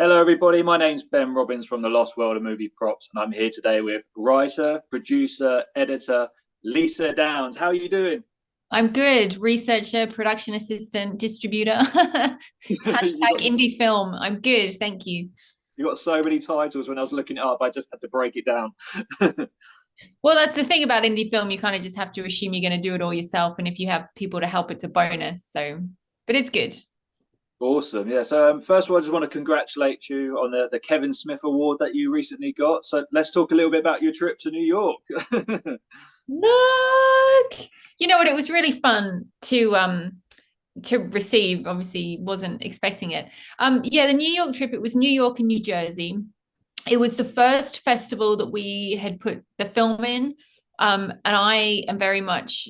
Hello, everybody. My name's Ben Robbins from the Lost World of Movie Props, and I'm here today with writer, producer, editor Lisa Downs. How are you doing? I'm good. Researcher, production assistant, distributor. you Hashtag got indie film. I'm good. Thank you. you got so many titles. When I was looking it up, I just had to break it down. Well, that's the thing about indie film. You kind of just have to assume you're going to do it all yourself. And if you have people to help, it's a bonus. But it's good. Awesome. Yeah. So first of all, I just want to congratulate you on the Kevin Smith Award that you recently got. So let's talk a little bit about your trip to New York. Look, you know what? It was really fun to receive. Obviously, wasn't expecting it. Yeah, the New York trip. It was New York and New Jersey. It was the first festival that we had put the film in. And I am very much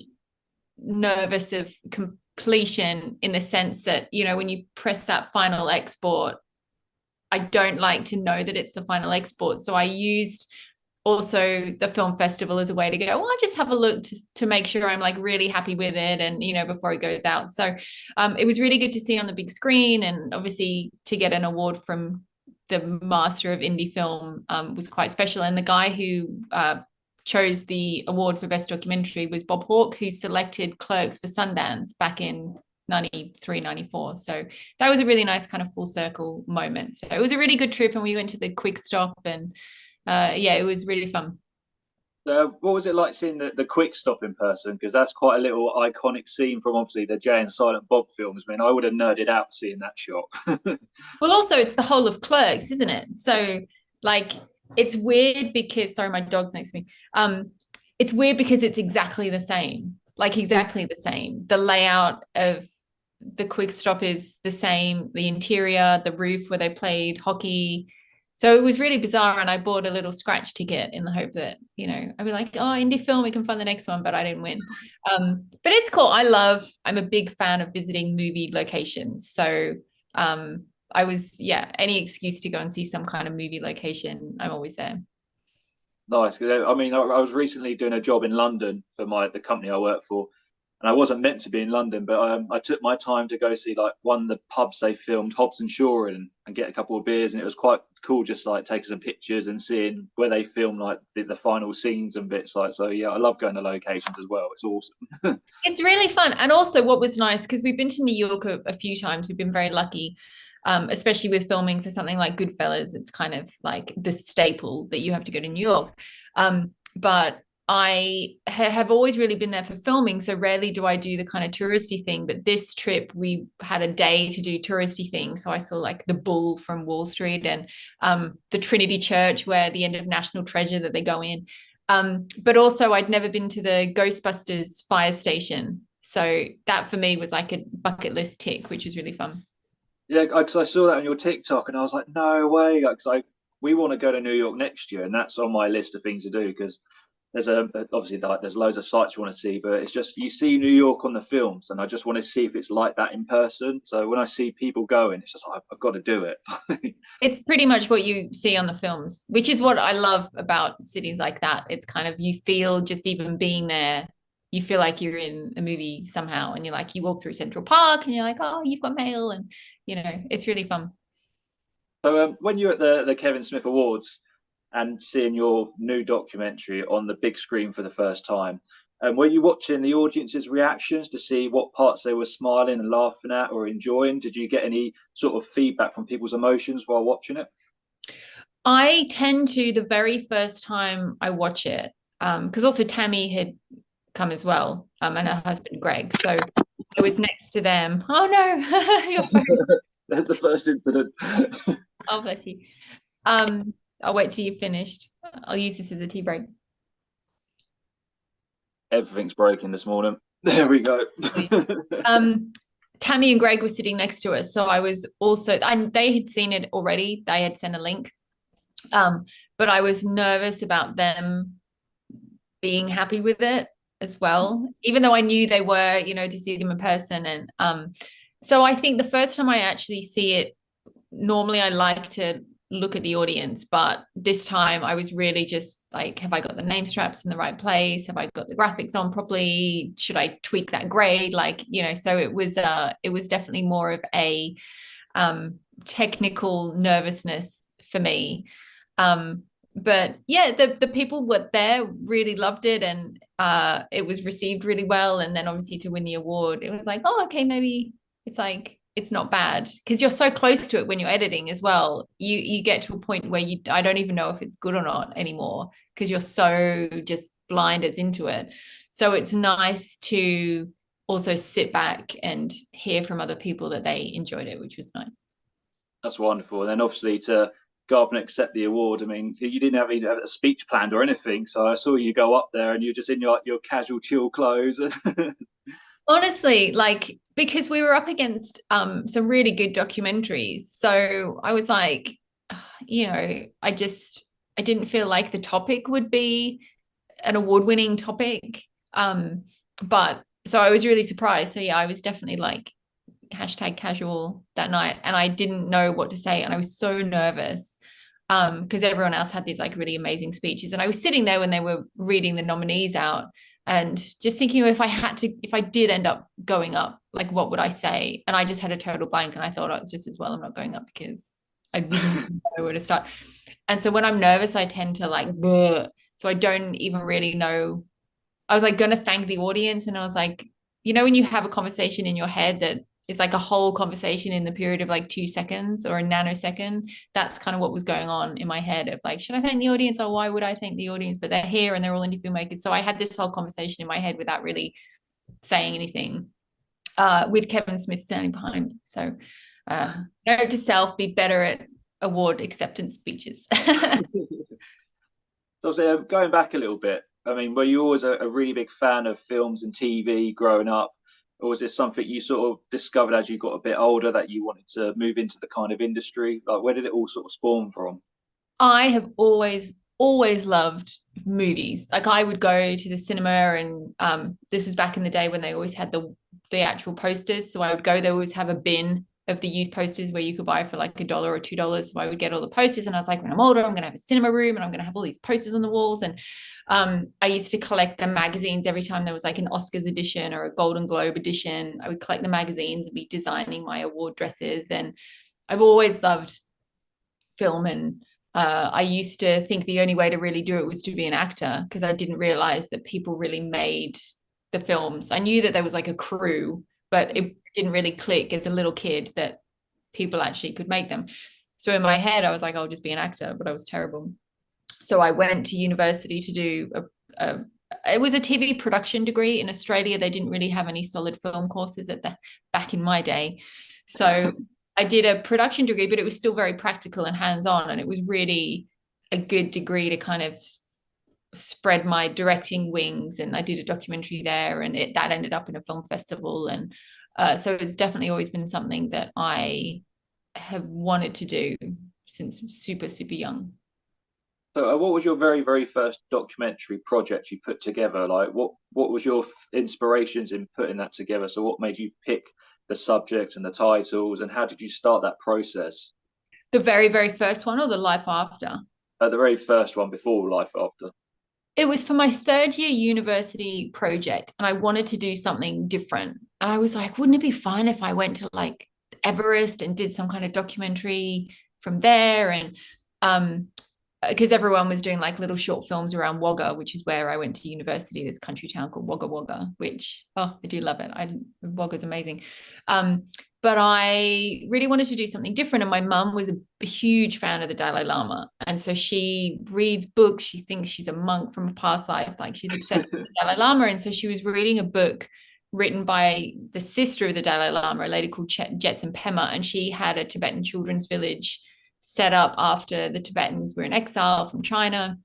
nervous of completion in the sense that, when you press that final export, I don't like to know that it's the final export. So I used also the film festival as a way to go, well, I just have a look to make sure I'm like really happy with it. And, before it goes out. So it was really good to see on the big screen, and obviously to get an award from the master of indie film was quite special. And the guy who chose the award for best documentary was Bob Hawke, who selected Clerks for Sundance back in 93, 94. So that was a really nice kind of full circle moment. So it was a really good trip, and we went to the Quick Stop, and yeah, it was really fun. What was it like seeing the Quick Stop in person? Because that's quite a little iconic scene from obviously the Jay and Silent Bob films. I mean, I would have nerded out seeing that shot. Well, also it's the whole of Clerks, isn't it? So like it's weird because sorry, my dog's next to me. It's weird because it's exactly the same. Like exactly the same. The layout of the Quick Stop is the same, the interior, the roof where they played hockey. So it was really bizarre. And I bought a little scratch ticket in the hope that, I'd be like, oh, indie film, we can find the next one, but I didn't win. But it's cool. I'm a big fan of visiting movie locations. So I was, yeah, any excuse to go and see some kind of movie location, I'm always there. Nice. 'Cause, I mean, I was recently doing a job in London for the company I work for, and I wasn't meant to be in London, but I took my time to go see like one of the pubs they filmed Hobbs and Shaw in, and get a couple of beers, and it was quite cool just like taking some pictures and seeing where they film like the final scenes and bits like. So yeah, I love going to locations as well. It's awesome. It's really fun. And also, what was nice, because we've been to New York a few times, we've been very lucky, especially with filming for something like Goodfellas. It's kind of like the staple that you have to go to New York. But I have always really been there for filming. So rarely do I do the kind of touristy thing. But this trip, we had a day to do touristy things. So I saw like the Bull from Wall Street, and the Trinity Church, where the end of National Treasure that they go in. But also, I'd never been to the Ghostbusters fire station. So that for me was like a bucket list tick, which was really fun. Yeah, because I saw that on your TikTok, and I was like, no way. Because we want to go to New York next year, and that's on my list of things to do. Because there's obviously like there's loads of sites you want to see, but it's just you see New York on the films, and I just want to see if it's like that in person. So when I see people going, it's just like I've got to do it. It's pretty much what you see on the films, which is what I love about cities like that. It's kind of you feel just even being there, you feel like you're in a movie somehow, and you're like you walk through Central Park, and you're like, oh, you've got mail, and it's really fun. So when you're at the Kevin Smith Awards and seeing your new documentary on the big screen for the first time, were you watching the audience's reactions to see what parts they were smiling and laughing at or enjoying? Did you get any sort of feedback from people's emotions while watching it? I tend to the very first time I watch it, because also Tammy had come as well, and her husband Greg. So I was next to them. Oh no, your phone. That's the first incident. Oh bless you. I'll wait till you've finished. I'll use this as a tea break. Everything's breaking this morning. There we go. Um, Tammy and Greg were sitting next to us, so I was also, and they had seen it already. They had sent a link, um, but I was nervous about them being happy with it as well, even though I knew they were, to see them in person. And so I think the first time I actually see it, normally I like to look at the audience, but this time I was really just like, have I got the name straps in the right place? Have I got the graphics on properly? Should I tweak that grade? Like, so it was definitely more of a technical nervousness for me. But yeah, the people were there, really loved it, and it was received really well. And then obviously to win the award, it was like, oh, okay, maybe it's like it's not bad, because you're so close to it when you're editing as well. You get to a point where I don't even know if it's good or not anymore, because you're so just blinded into it. So it's nice to also sit back and hear from other people that they enjoyed it, which was nice. That's wonderful. And then obviously to go up and accept the award. I mean, you didn't have even have a speech planned or anything. So I saw you go up there and you're just in your casual chill clothes. Honestly, like, because we were up against some really good documentaries. So I was like, I didn't feel like the topic would be an award-winning topic. But so I was really surprised. So yeah, I was definitely like hashtag casual that night, and I didn't know what to say, and I was so nervous because everyone else had these like really amazing speeches, and I was sitting there when they were reading the nominees out and just thinking, if I did end up going up, like what would I say? And I just had a total blank, and I thought, oh, it's just as well I'm not going up, because I wouldn't know where to start. And so when I'm nervous, I tend to like bleh. So I don't even really know. I was like going to thank the audience, and I was like, when you have a conversation in your head that is like a whole conversation in the period of like 2 seconds or a nanosecond, that's kind of what was going on in my head of like, should I thank the audience, or why would I thank the audience? But they're here and they're all indie filmmakers. So I had this whole conversation in my head without really saying anything, with Kevin Smith standing behind me. So note to self, be better at award acceptance speeches. So going back a little bit, I mean, were you always a really big fan of films and TV growing up? Or was this something you sort of discovered as you got a bit older that you wanted to move into the kind of industry? Like, where did it all sort of spawn from? I have always loved movies. Like, I would go to the cinema, and this was back in the day when they always had the actual posters. So I would go, they always have a bin of the used posters where you could buy for like $1 or $2. So I would get all the posters, and I was like, when I'm older, I'm going to have a cinema room and I'm going to have all these posters on the walls. And I used to collect the magazines every time there was like an Oscars edition or a Golden Globe edition. I would collect the magazines and be designing my award dresses. And I've always loved film, and I used to think the only way to really do it was to be an actor, because I didn't realize that people really made the films. I knew that there was like a crew, but it didn't really click as a little kid that people actually could make them. So in my head, I was like, I'll just be an actor, but I was terrible. So I went to university to do it was a TV production degree. In Australia, they didn't really have any solid film courses back in my day. So I did a production degree, but it was still very practical and hands-on, and it was really a good degree to kind of spread my directing wings. And I did a documentary there, and that ended up in a film festival. And so it's definitely always been something that I have wanted to do since super, super young. So, what was your very, very first documentary project you put together? Like, what was your inspirations in putting that together? So, what made you pick the subject and the titles, and how did you start that process? The very, very first one, or the life after? The very first one before Life After. It was for my third year university project, and I wanted to do something different. And I was like, wouldn't it be fun if I went to like Everest and did some kind of documentary from there? And because everyone was doing like little short films around Wagga, which is where I went to university, this country town called Wagga Wagga, which, oh, I do love it. Wagga's amazing. But I really wanted to do something different. And my mum was a huge fan of the Dalai Lama. And so she reads books. She thinks she's a monk from a past life. Like, she's obsessed with the Dalai Lama. And so she was reading a book written by the sister of the Dalai Lama, a lady called Jetsun Pema. And she had a Tibetan children's village set up after the Tibetans were in exile from China.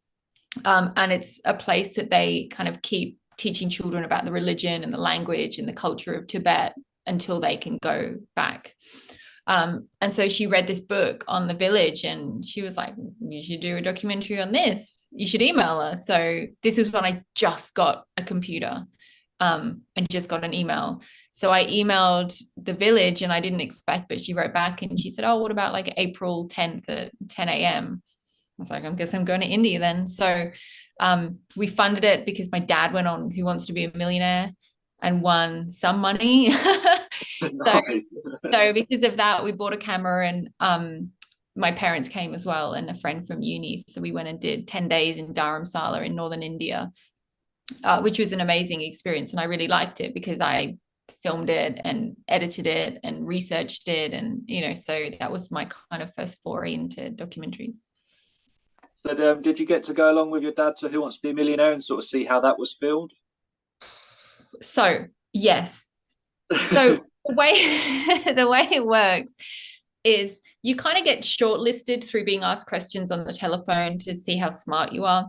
And it's a place that they kind of keep teaching children about the religion and the language and the culture of Tibet until they can go back. And so she read this book on the village, and she was like, you should do a documentary on this. You should email her. So this was when I just got a computer, and just got an email. So I emailed the village, and I didn't expect, but she wrote back and she said, oh, what about like April 10th at 10 a.m.? I was like, I guess I'm going to India then. So we funded it because my dad went on Who Wants to Be a Millionaire and won some money. So Nice. so because of that, we bought a camera, and my parents came as well, and a friend from uni. So we went and did 10 days in Dharamsala in northern India, which was an amazing experience. And I really liked it because I filmed it and edited it and researched it. And, so that was my kind of first foray into documentaries. But did you get to go along with your dad to Who Wants to Be a Millionaire and sort of see how that was filmed? So, yes. So the way the way it works is you kind of get shortlisted through being asked questions on the telephone to see how smart you are.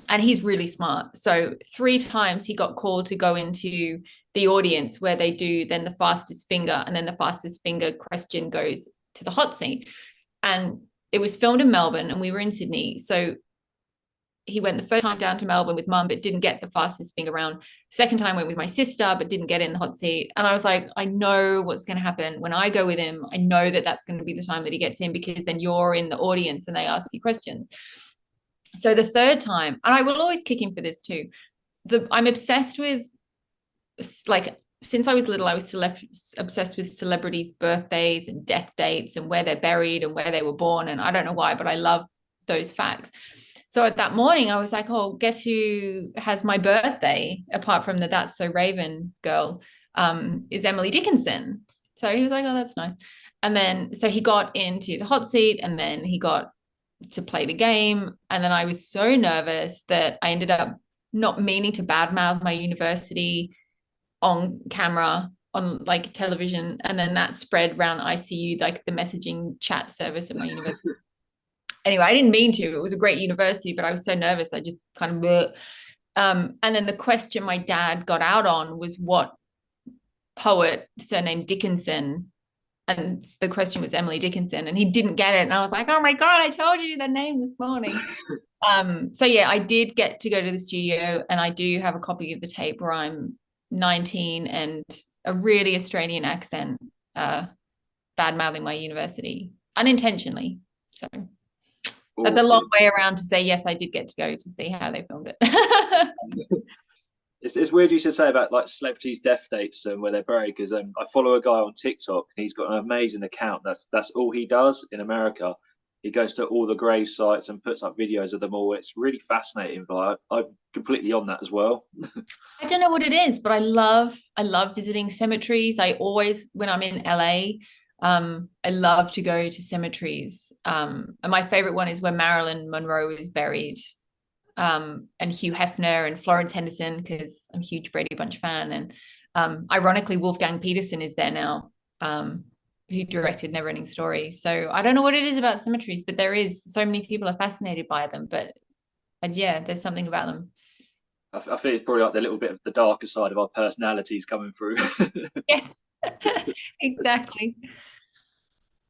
And he's really smart. So 3 times he got called to go into the audience where they do then the fastest finger, and then the fastest finger question goes to the hot seat. And it was filmed in Melbourne and we were in Sydney. So he went the first time down to Melbourne with mum, but didn't get the fastest finger round. Second time went with my sister, but didn't get in the hot seat. And I was like, I know what's going to happen when I go with him. I know that that's going to be the time that he gets in, because then you're in the audience and they ask you questions. So the third time, and I will always kick him for this too. I'm obsessed with, like, since I was little, I was obsessed with celebrities' birthdays and death dates and where they're buried and where they were born. And I don't know why, but I love those facts. So at that morning, I was like, oh, guess who has my birthday apart from the That's So Raven girl, is Emily Dickinson. So he was like, oh, that's nice. And then, so he got into the hot seat, and then he got to play the game. And then I was so nervous that I ended up not meaning to badmouth my university on camera, on like television. And then that spread around ICU, like the messaging chat service at my university. Anyway, I didn't mean to. It was a great university, but I was so nervous. I just kind of, and then the question my dad got out on was what poet, surname Dickinson, and the question was Emily Dickinson, and he didn't get it. And I was like, oh my God, I told you the name this morning. So yeah, I did get to go to the studio, and I do have a copy of the tape where I'm 19 and a really Australian accent, bad mouthing my university unintentionally. So that's a long way around to say, yes, I did get to go to see how they filmed it. It's weird you should say about like celebrities' death dates and where they're buried, because I follow a guy on TikTok. And he's got an amazing account. That's all he does in America. He goes to all the grave sites and puts up videos of them all. It's really fascinating. But I'm completely on that as well. I don't know what it is, but I love visiting cemeteries. I always, when I'm in LA, I love to go to cemeteries. And my favorite one is where Marilyn Monroe is buried. And Hugh Hefner and Florence Henderson, because I'm a huge Brady Bunch fan. And ironically, Wolfgang Peterson is there now, who directed Neverending Story. So I don't know what it is about cemeteries, but there is, so many people are fascinated by them. But yeah, there's something about them. I feel it's probably like the little bit of the darker side of our personalities coming through. Yes, exactly.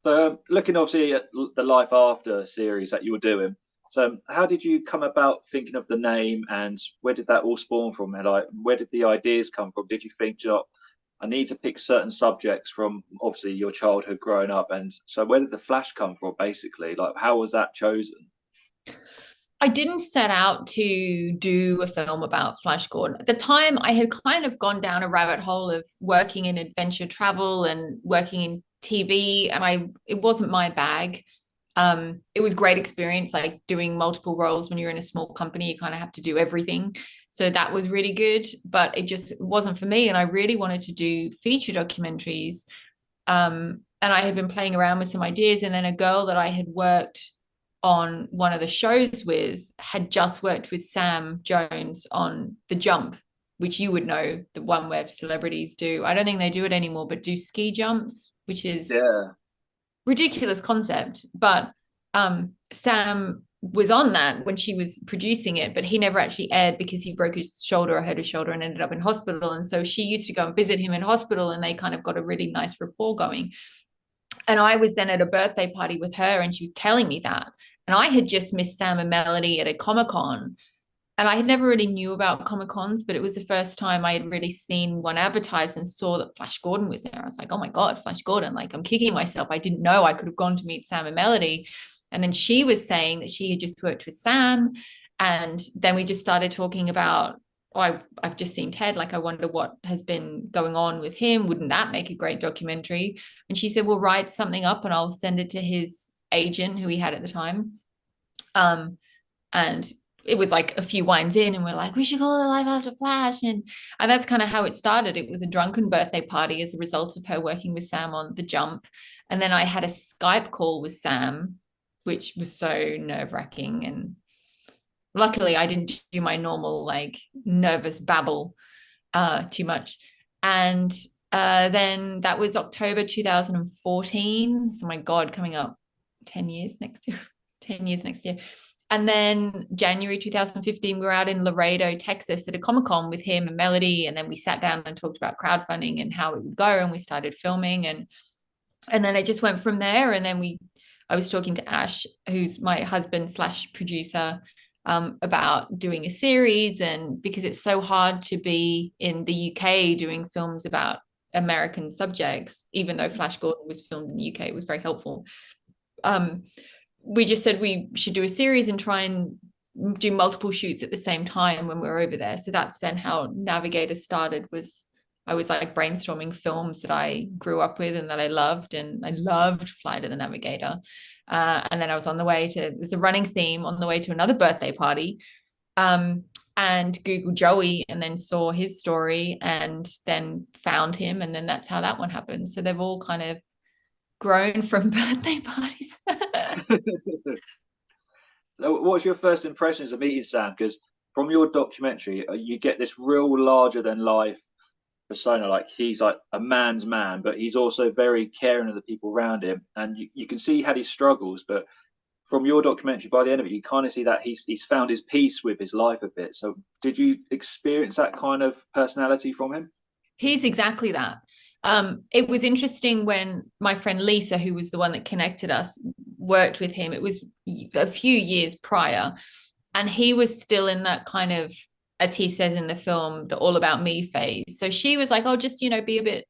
So, looking obviously at the Life After series that you were doing, so how did you come about thinking of the name, and where did that all spawn from? And like, where did the ideas come from? Did you think, you know, I need to pick certain subjects from obviously your childhood growing up, and so where did the Flash come from? Basically, like, how was that chosen? I didn't set out to do a film about Flash Gordon. At the time, I had kind of gone down a rabbit hole of working in adventure travel and working in TV, and it wasn't my bag. It was great experience, like doing multiple roles. When you're in a small company, you kind of have to do everything. So that was really good, but it just wasn't for me. And I really wanted to do feature documentaries. And I had been playing around with some ideas, and then a girl that I had worked on one of the shows with had just worked with Sam Jones on The Jump, which you would know, the one where celebrities do. I don't think they do it anymore, but do ski jumps, which is ridiculous concept. But Sam was on that when she was producing it, but he never actually aired because he broke his shoulder or hurt his shoulder and ended up in hospital. And so she used to go and visit him in hospital, and they kind of got a really nice rapport going. And I was then at a birthday party with her, and she was telling me that. And I had just missed Sam and Melody at a Comic-Con. And I had never really knew about Comic-Cons, but it was the first time I had really seen one advertised and saw that Flash Gordon was there. I was like, oh my God, Flash Gordon. Like, I'm kicking myself. I didn't know I could have gone to meet Sam and Melody. And then she was saying that she had just worked with Sam. And then we just started talking about oh, I've just seen Ted. Like, I wonder what has been going on with him. Wouldn't that make a great documentary? And she said, well, write something up and I'll send it to his agent who he had at the time. Um, and it was like a few wines in and we're like, we should call it Life After Flash. And that's kind of how it started. It was a drunken birthday party as a result of her working with Sam on The Jump. And then I had a Skype call with Sam, which was so nerve-wracking. And luckily I didn't do my normal like nervous babble too much. And then that was October 2014. So my God, coming up 10 years next year. 10 years next year. And then January 2015, we were out in Laredo, Texas at a Comic-Con with him and Melody. And then we sat down and talked about crowdfunding and how it would go. And we started filming. And then it just went from there. And then I was talking to Ash, who's my husband / producer, about doing a series. And because it's so hard to be in the UK doing films about American subjects, even though Flash Gordon was filmed in the UK, it was very helpful. We just said we should do a series and try and do multiple shoots at the same time when we were over there. So that's then how Navigator started. I was like brainstorming films that I grew up with and that I loved, and I loved Flight of the Navigator. And then I was on the way to, there's a running theme, on the way to another birthday party, and Googled Joey and then saw his story and then found him. And then that's how that one happened. So they've all kind of grown from birthday parties. What was your first impressions of meeting Sam? Because from your documentary, you get this real larger than life persona. Like, he's like a man's man, but he's also very caring of the people around him. And you can see how he struggles. But from your documentary, by the end of it, you kind of see that he's found his peace with his life a bit. So did you experience that kind of personality from him? He's exactly that. It was interesting when my friend Lisa, who was the one that connected us, worked with him. It was a few years prior, and he was still in that kind of, as he says in the film, the all about me phase. So she was like, oh, just, be a bit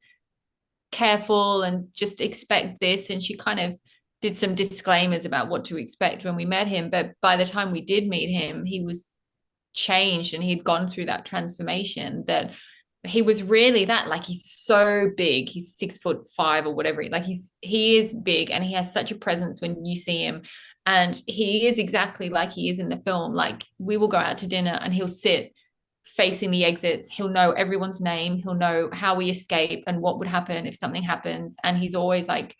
careful and just expect this. And she kind of did some disclaimers about what to expect when we met him. But by the time we did meet him, he was changed and he'd gone through that transformation that he was really that, like, he's so big, he's 6'5" or whatever, like he is big and he has such a presence when you see him, and he is exactly like he is in the film. Like, we will go out to dinner and he'll sit facing the exits, he'll know everyone's name, he'll know how we escape and what would happen if something happens, and he's always like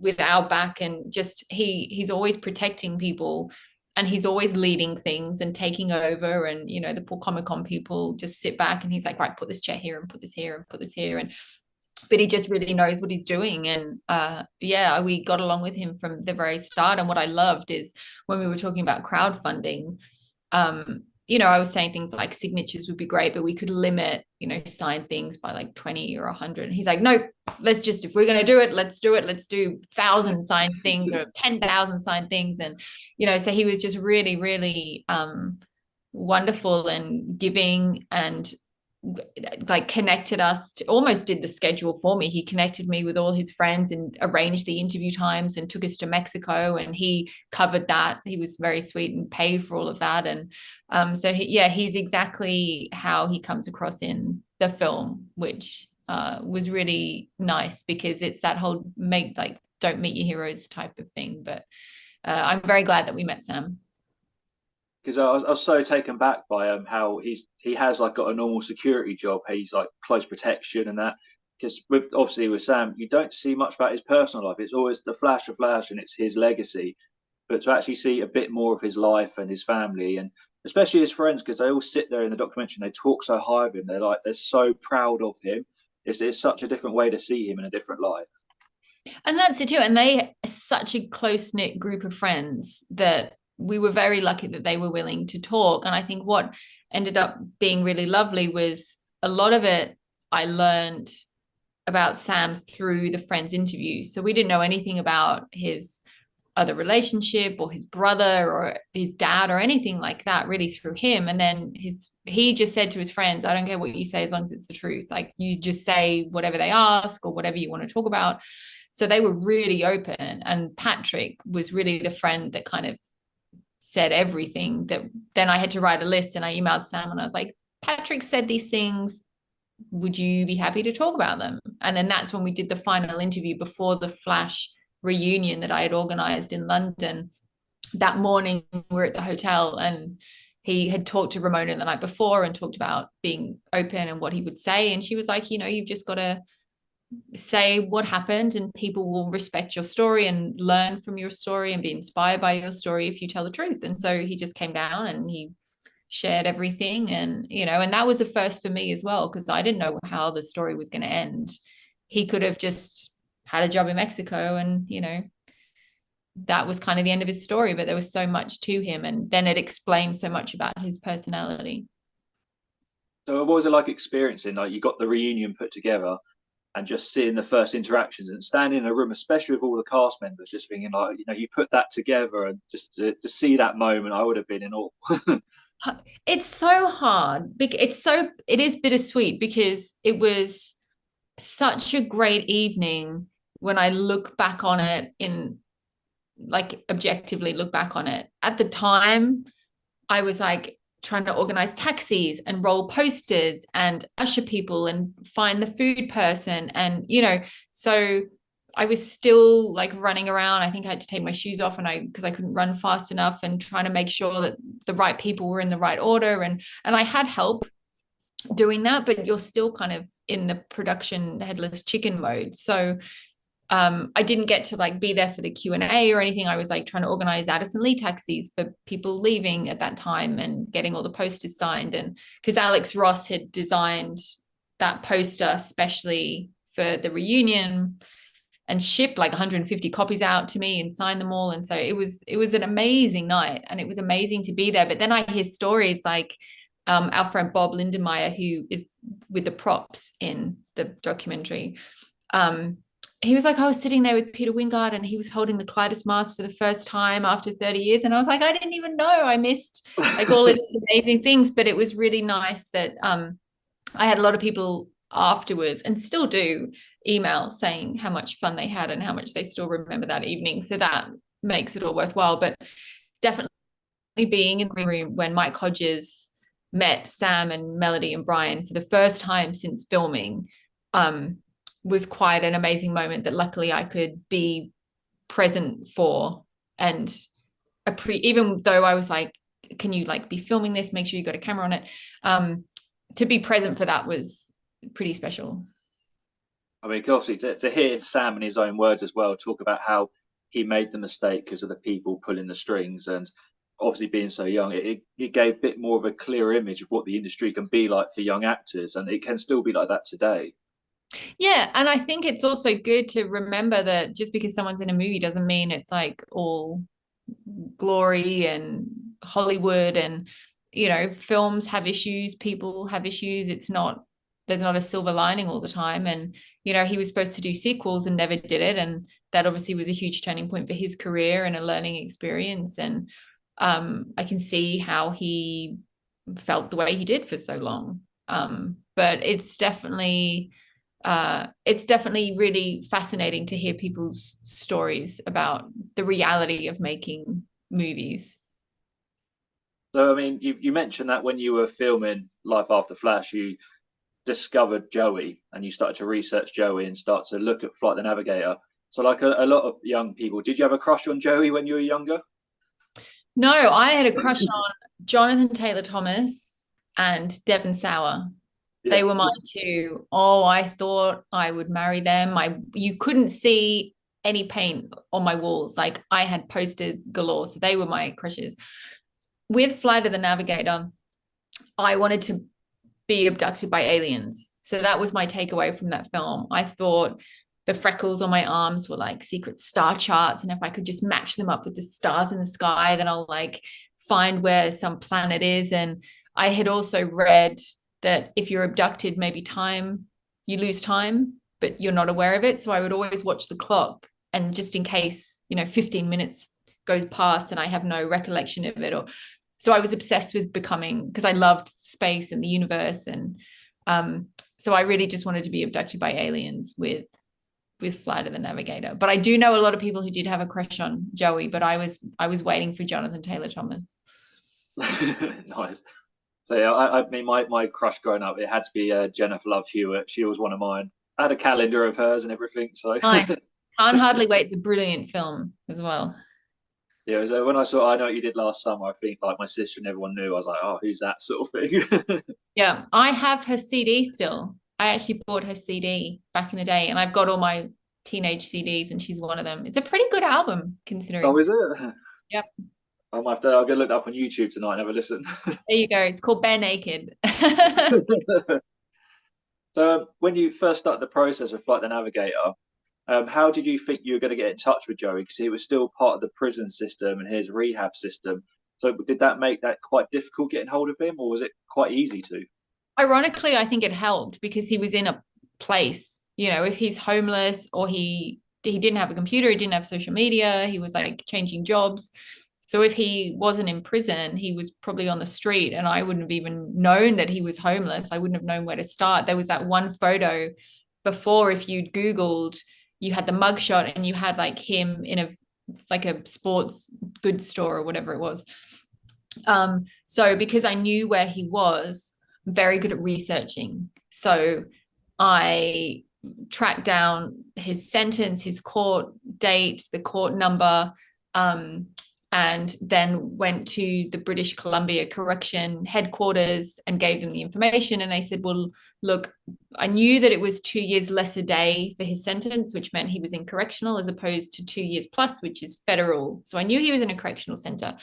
with our back, and just he's always protecting people, and he's always leading things and taking over. And the poor Comic-Con people just sit back and he's like, right, put this chair here and put this here and put this here. And but he just really knows what he's doing. And yeah, we got along with him from the very start. And what I loved is when we were talking about crowdfunding, I was saying things like signatures would be great, but we could limit, sign things by like 20 or 100. And he's like, no, if we're going to do it, let's do it. Let's do 1,000 signed things or 10,000 signed things. And, so he was just really, really wonderful and giving, and like connected us to, almost did the schedule for me. He connected me with all his friends and arranged the interview times and took us to Mexico, and he covered that. He was very sweet and paid for all of that. And so he's exactly how he comes across in the film, which was really nice, because it's that whole don't meet your heroes type of thing. But I'm very glad that we met Sam. Because I was so taken back by how he has like got a normal security job. He's like close protection and that. Because obviously with Sam, you don't see much about his personal life. It's always the flash of Flash, and it's his legacy. But to actually see a bit more of his life and his family, and especially his friends, because they all sit there in the documentary and they talk so high of him. They're so proud of him. It's such a different way to see him in a different light. And that's it too. And they are such a close-knit group of friends that we were very lucky that they were willing to talk. And I think what ended up being really lovely was a lot of it I learned about Sam through the friends' interviews. So we didn't know anything about his other relationship or his brother or his dad or anything like that, really, through him. And then he just said to his friends, I don't care what you say as long as it's the truth. Like, you just say whatever they ask or whatever you want to talk about. So they were really open. And Patrick was really the friend that kind of said everything, that then I had to write a list, and I emailed Sam and I was like, Patrick said these things, would you be happy to talk about them? And then that's when we did the final interview before the Flash reunion that I had organized in London. That morning we were at the hotel, and he had talked to Ramona the night before and talked about being open and what he would say. And she was like, you've just got to say what happened, and people will respect your story and learn from your story and be inspired by your story if you tell the truth. And so he just came down and he shared everything. And and that was a first for me as well, because I didn't know how the story was going to end. He could have just had a job in Mexico, and that was kind of the end of his story, but there was so much to him, and then it explains so much about his personality. So what was it like experiencing, like, you got the reunion put together and just seeing the first interactions and standing in a room, especially with all the cast members, just thinking, like, you put that together, and just to see that moment, I would have been in awe. It's so hard. It is bittersweet, because it was such a great evening when I look back on it, objectively look back on it. At the time, I was like trying to organize taxis and roll posters and usher people and find the food person. And, so I was still like running around. I think I had to take my shoes off, because I couldn't run fast enough, and trying to make sure that the right people were in the right order. And I had help doing that, but you're still kind of in the production headless chicken mode. So I didn't get to like be there for the Q&A or anything. I was like trying to organize Addison Lee taxis for people leaving at that time, and getting all the posters signed. And because Alex Ross had designed that poster especially for the reunion, and shipped like 150 copies out to me and signed them all. And so it was an amazing night, and it was amazing to be there. But then I hear stories like our friend Bob Lindenmeyer, who is with the props in the documentary. He was like, I was sitting there with Peter Wingard, and he was holding the Clytus mask for the first time after 30 years. And I was like, I didn't even know. I missed like all of these amazing things. But it was really nice that I had a lot of people afterwards, and still do, email saying how much fun they had and how much they still remember that evening. So that makes it all worthwhile. But definitely being in the room when Mike Hodges met Sam and Melody and Brian for the first time since filming was quite an amazing moment that luckily I could be present for. And even though I was like, can you like be filming this, make sure you got a camera on it, to be present for that was pretty special. I mean, obviously, to hear Sam in his own words as well talk about how he made the mistake because of the people pulling the strings, and obviously being so young, it gave a bit more of a clear image of what the industry can be like for young actors, and it can still be like that today. Yeah, and I think it's also good to remember that just because someone's in a movie doesn't mean it's like all glory and Hollywood. And films have issues, people have issues. There's not a silver lining all the time. And he was supposed to do sequels and never did it, and that obviously was a huge turning point for his career and a learning experience. And I can see how he felt the way he did for so long. But it's definitely really fascinating to hear people's stories about the reality of making movies. So, I mean, you mentioned that when you were filming Life After Flash, you discovered Joey, and you started to research Joey and start to look at Flight the Navigator. So, like a lot of young people, did you have a crush on Joey when you were younger? No, I had a crush on Jonathan Taylor Thomas and Devon Sawa. They were my two. Oh, I thought I would marry them. You couldn't see any paint on my walls. Like, I had posters galore. So they were my crushes. With Flight of the Navigator, I wanted to be abducted by aliens. So that was my takeaway from that film. I thought the freckles on my arms were like secret star charts, and if I could just match them up with the stars in the sky, then I'll like find where some planet is. And I had also read that if you're abducted, maybe you lose time, but you're not aware of it. So I would always watch the clock, and just in case 15 minutes goes past and I have no recollection of it. So I was obsessed with becoming, because I loved space and the universe. And so I really just wanted to be abducted by aliens with with Flight of the Navigator. But I do know a lot of people who did have a crush on Joey, but I was waiting for Jonathan Taylor Thomas. Nice. So yeah, I mean, my crush growing up, it had to be Jennifer Love Hewitt. She was one of mine. I had a calendar of hers and everything. So Nice. Can't Hardly Wait. It's a brilliant film as well. yeah, so when I saw I Know What You Did Last Summer, I think like my sister and everyone knew. I was like, oh, who's that sort of thing? Yeah, I have her CD still. I actually bought her CD back in the day, and I've got all my teenage CDs, and she's one of them. It's a pretty good album Oh, considering. is it? Yep. I'll go look that up on YouTube tonight and have a listen. There you go. It's called Bare Naked. So when you first started the process of Flight the Navigator, how did you think you were going to get in touch with Joey? Because he was still part of the prison system and his rehab system. So did that make that quite difficult getting hold of him, or was it quite easy to? Ironically, I think it helped because he was in a place, if he's homeless or he didn't have a computer, he didn't have social media, he was like changing jobs. So if he wasn't in prison, he was probably on the street, and I wouldn't have even known that he was homeless. I wouldn't have known where to start. There was that one photo before, if you'd Googled, you had the mugshot and you had like him in a sports goods store or whatever it was. So because I knew where he was, very good at researching. So I tracked down his sentence, his court date, the court number, and then went to the British Columbia Correction headquarters and gave them the information. And they said, well, look, I knew that it was 2 years less a day for his sentence, which meant he was in correctional, as opposed to 2 years plus, which is federal. So I knew he was in a correctional center.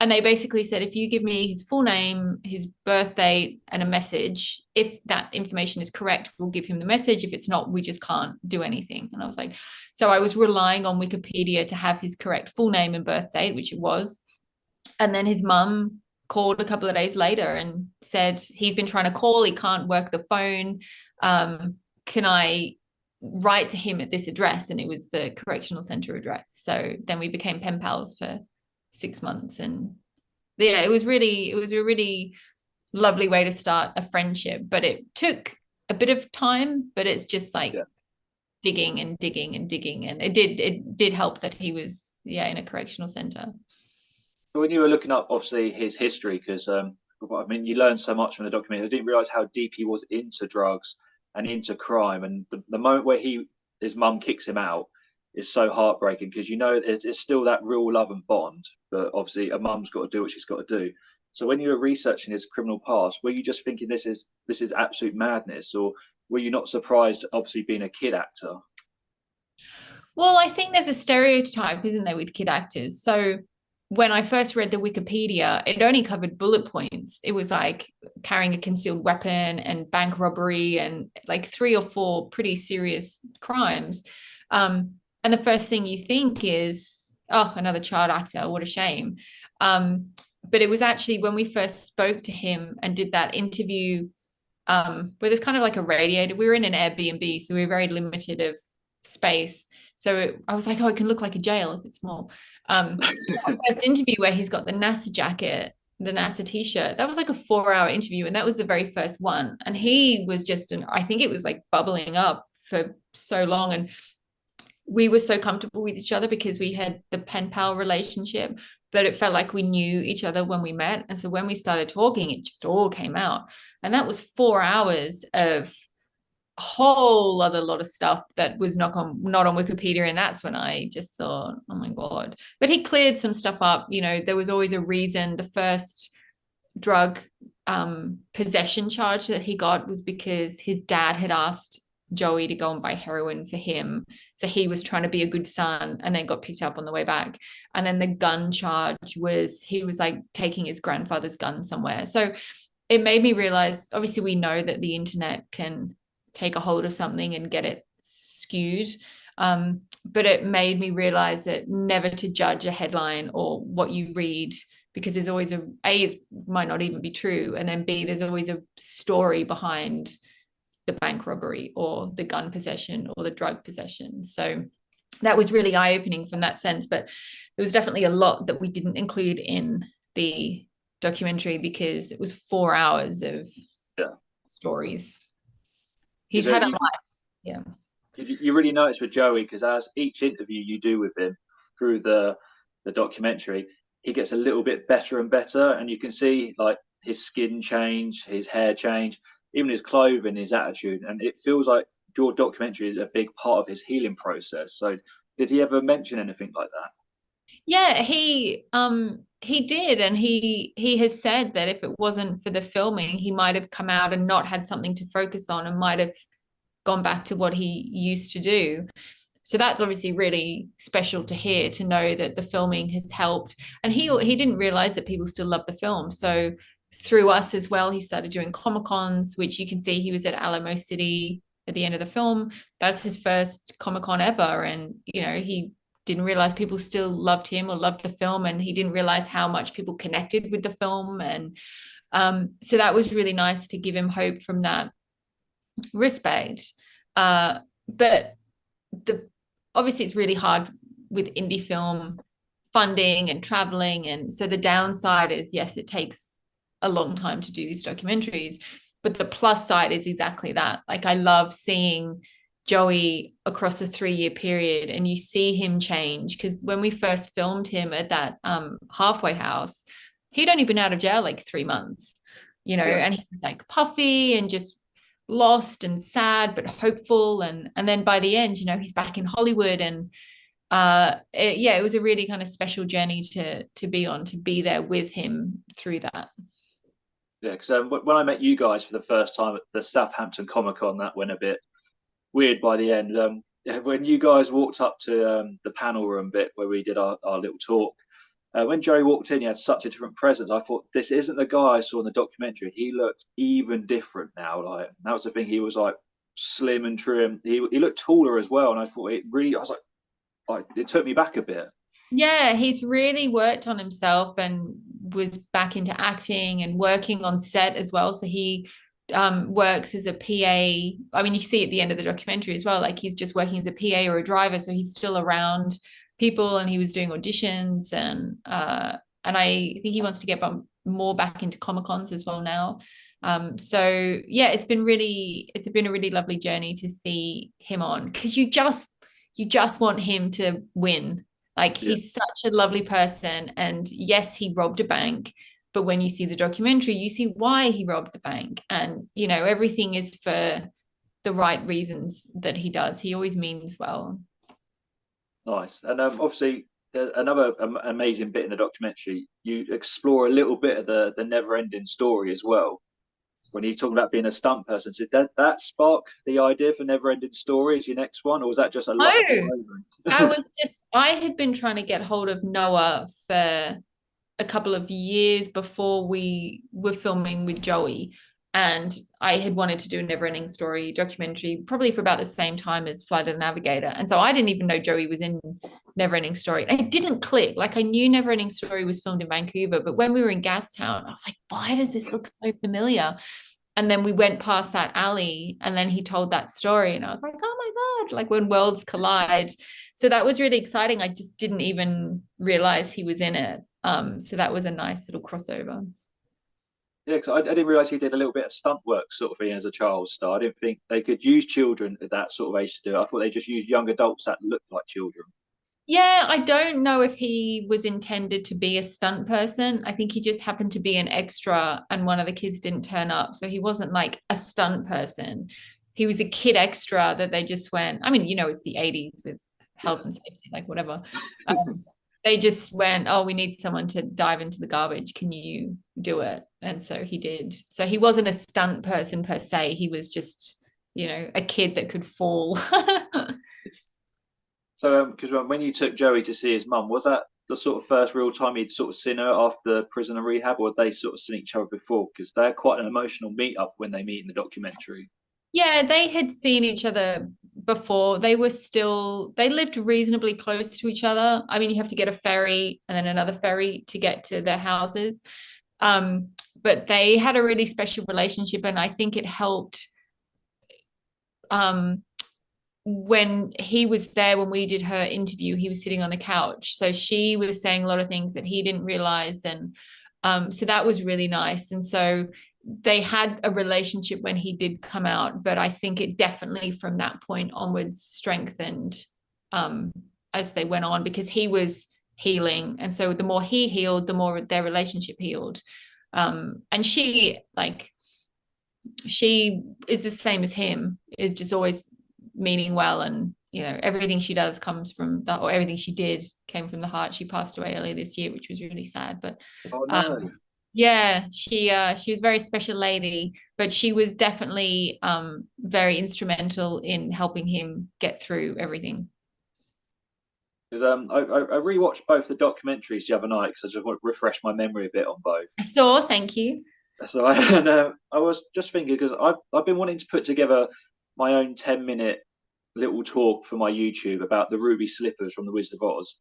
And they basically said, if you give me his full name, his birth date, and a message, if that information is correct, we'll give him the message. If it's not, we just can't do anything. And I was like, so I was relying on Wikipedia to have his correct full name and birth date, which it was. And then his mum called a couple of days later and said, he's been trying to call, he can't work the phone. Can I write to him at this address? And it was the correctional center address. So then we became pen pals for 6 months, and yeah, it was a really lovely way to start a friendship, but it took a bit of time. But it's just like digging and digging and digging, and it did help that he was in a correctional center. When you were looking up obviously his history, because I mean you learned so much from the documentary, I didn't realize how deep he was into drugs and into crime, and the moment where his mum kicks him out is so heartbreaking, because it's still that real love and bond, but obviously a mum's got to do what she's got to do. So when you were researching his criminal past, were you just thinking this is absolute madness, or were you not surprised, obviously being a kid actor? Well, I think there's a stereotype, isn't there, with kid actors? So when I first read the Wikipedia, it only covered bullet points. It was like carrying a concealed weapon and bank robbery and like 3 or 4 pretty serious crimes. And the first thing you think is, oh, another child actor, what a shame. But it was actually when we first spoke to him and did that interview, where there's kind of like a radiator. We were in an Airbnb, so we were very limited of space. So I was like, oh, it can look like a jail if it's small. First interview where he's got the NASA jacket, the NASA t-shirt, that was like a 4-hour interview, and that was the very first one. And he was just I think it was like bubbling up for so long, and we were so comfortable with each other because we had the pen pal relationship, that it felt like we knew each other when we met. And so when we started talking, it just all came out. And that was 4 hours of a whole other lot of stuff that was not on Wikipedia. And that's when I just thought, oh my God. But he cleared some stuff up. There was always a reason. The first drug possession charge that he got was because his dad had asked Joey to go and buy heroin for him. So he was trying to be a good son and then got picked up on the way back. And then the gun charge was he was like taking his grandfather's gun somewhere. So it made me realize, obviously we know that the internet can take a hold of something and get it skewed. But it made me realize that never to judge a headline or what you read, because there's always it might not even be true. And then B, there's always a story behind the bank robbery or the gun possession or the drug possession. So that was really eye-opening from that sense. But there was definitely a lot that we didn't include in the documentary because it was 4 hours of stories. He's had a life. Yeah. You really notice with Joey because as each interview you do with him through the documentary, he gets a little bit better and better, and you can see like his skin change, his hair change, even his clothing, his attitude, and it feels like your documentary is a big part of his healing process. So, did he ever mention anything like that? Yeah, he did, and he has said that if it wasn't for the filming, he might have come out and not had something to focus on and might have gone back to what he used to do. So that's obviously really special to hear, to know that the filming has helped. And he didn't realize that people still love the film. So through us as well, he started doing Comic Cons, which you can see he was at Alamo City at the end of the film. That's his first Comic Con ever. And, he didn't realize people still loved him or loved the film. And he didn't realize how much people connected with the film. And so that was really nice to give him hope from that respect. But the obviously it's really hard with indie film funding and traveling, and so the downside is, yes, it takes a long time to do these documentaries, but the plus side is exactly that. Like, I love seeing Joey across a 3-year period, and you see him change, because when we first filmed him at that halfway house, he'd only been out of jail like 3 months, Yeah. and he was like puffy and just lost and sad but hopeful, and then by the end, he's back in Hollywood. And it was a really kind of special journey to be on, to be there with him through that. Yeah, because when I met you guys for the first time at the Southampton Comic Con, that went a bit weird by the end. When you guys walked up to the panel room bit where we did our little talk, when Joey walked in, he had such a different presence. I thought, this isn't the guy I saw in the documentary. He looked even different now. Like, that was the thing. He was like slim and trim. He looked taller as well. And I thought I was like, it took me back a bit. Yeah, he's really worked on himself and was back into acting and working on set as well. So he works as a PA. I mean, you see at the end of the documentary as well, like he's just working as a PA or a driver. So he's still around people, and he was doing auditions, and I think he wants to get more back into Comic Cons as well now. So yeah, it's been a really lovely journey to see him on, because you just want him to win. Like, Yeah. he's such a lovely person. And yes, he robbed a bank, but when you see the documentary, you see why he robbed the bank. And, everything is for the right reasons that he does. He always means well. Nice. And obviously, another amazing bit in the documentary, you explore a little bit of the never ending story as well. When he's talking about being a stunt person, did that spark the idea for never ending story as your next one, or was that just a luck Oh, moment? I had been trying to get hold of Noah for a couple of years before we were filming with Joey. And I had wanted to do a Never Ending Story documentary probably for about the same time as Flight of the Navigator. And so I didn't even know Joey was in Never Ending Story. It didn't click. Like, I knew Never Ending Story was filmed in Vancouver, but when we were in Gastown, I was like, why does this look so familiar? And then we went past that alley, and then he told that story, and I was like, oh my God, like when worlds collide. So that was really exciting. I just didn't even realize he was in it. So that was a nice little crossover. Yeah, because I didn't realize he did a little bit of stunt work sort of thing as a child star. I didn't think they could use children at that sort of age to do it. I thought they just used young adults that looked like children. Yeah, I don't know if he was intended to be a stunt person. I think he just happened to be an extra, and one of the kids didn't turn up. So he wasn't like a stunt person. He was a kid extra that they just went, I mean, it's the 80s with Yeah. health and safety, like whatever. They just went, oh, we need someone to dive into the garbage. Can you do it? And so he did. So he wasn't a stunt person per se. He was just, a kid that could fall. So, because when you took Joey to see his mum, was that the sort of first real time he'd sort of seen her after prison and rehab, or had they sort of seen each other before? Because they're quite an emotional meet up when they meet in the documentary. Yeah, they had seen each other before. They lived reasonably close to each other. I mean, you have to get a ferry and then another ferry to get to their houses. But they had a really special relationship, and I think it helped um, when he was there when we did her interview. He was sitting on the couch, so she was saying a lot of things that he didn't realize, and so that was really nice. And so they had a relationship when he did come out, but I think it definitely from that point onwards strengthened as they went on, because he was healing, and so the more he healed, the more their relationship healed. And she is the same as him, is just always meaning well, and everything she does comes from that, or everything she did came from the heart. She passed away earlier this year, which was really sad, but Oh no. yeah, she was a very special lady, but she was definitely very instrumental in helping him get through everything. I rewatched both the documentaries the other night because I just want to refresh my memory a bit on both. I saw, thank you. So I was just thinking, because I've been wanting to put together my own 10-minute little talk for my YouTube about the ruby slippers from the Wizard of Oz.